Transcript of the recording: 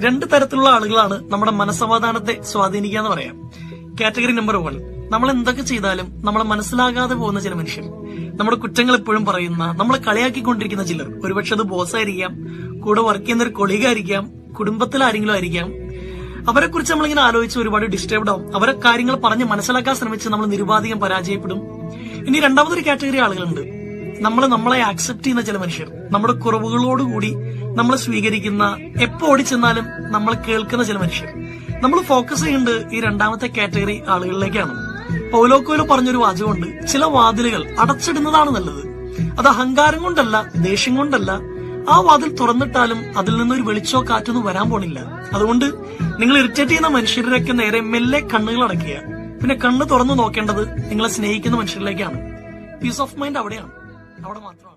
രണ്ട് തരത്തിലുള്ള ആളുകളാണ് നമ്മുടെ മനസ്സമാധാനത്തെ സ്വാധീനിക്കുക എന്ന് പറയാം. കാറ്റഗറി നമ്പർ 1, നമ്മൾ എന്തൊക്കെ ചെയ്താലും നമ്മളെ മനസ്സിലാകാതെ പോകുന്ന ചില മനുഷ്യർ, നമ്മുടെ കുറ്റങ്ങൾ എപ്പോഴും പറയുന്ന, നമ്മളെ കളിയാക്കിക്കൊണ്ടിരിക്കുന്ന ചിലർ. ഒരുപക്ഷെ അത് ബോസായിരിക്കാം, കൂടെ വർക്ക് ചെയ്യുന്ന ഒരു കൊളീഗായിരിക്കാം, കുടുംബത്തിൽ ആരെങ്കിലും ആയിരിക്കാം. അവരെ കുറിച്ച് നമ്മളിങ്ങനെ ആലോചിച്ച് ഒരുപാട് ഡിസ്റ്റർബ്ഡ് ആവും. അവരെ കാര്യങ്ങൾ പറഞ്ഞ് മനസ്സിലാക്കാൻ ശ്രമിച്ച് നമ്മൾ നിരുപാധികം പരാജയപ്പെടും. ഇനി രണ്ടാമതൊരു കാറ്റഗറി ആളുകളുണ്ട്, നമ്മളെ ആക്സെപ്റ്റ് ചെയ്യുന്ന ചില മനുഷ്യർ, നമ്മുടെ കുറവുകളോടുകൂടി നമ്മളെ സ്വീകരിക്കുന്ന, എപ്പോ ഓടിച്ചെന്നാലും നമ്മളെ കേൾക്കുന്ന ചില മനുഷ്യർ. നമ്മൾ ഫോക്കസ് ചെയ്യേണ്ടത് ഈ രണ്ടാമത്തെ കാറ്റഗറി ആളുകളിലേക്കാണ്. പൗലോ കൊയ്ലോ പറഞ്ഞൊരു വാചകമുണ്ട്, ചില വാതിലുകൾ അടച്ചിടുന്നതാണ് നല്ലത്. അത് അഹങ്കാരം കൊണ്ടല്ല, ദേഷ്യം കൊണ്ടല്ല. ആ വാതിൽ തുറന്നിട്ടാലും അതിൽ നിന്നൊരു വെളിച്ചോ കാറ്റൊന്നും വരാൻ പോണില്ല. അതുകൊണ്ട് നിങ്ങൾ ഇറിറ്റേറ്റ് ചെയ്യുന്ന മനുഷ്യരുടെയൊക്കെ നേരെ മെല്ലെ കണ്ണുകൾ അടയ്ക്കുക. പിന്നെ കണ്ണ് തുറന്നു നോക്കേണ്ടത് നിങ്ങളെ സ്നേഹിക്കുന്ന മനുഷ്യരിലേക്കാണ്. പീസ് ഓഫ് മൈൻഡ് അവിടെ മാത്രമാണ്.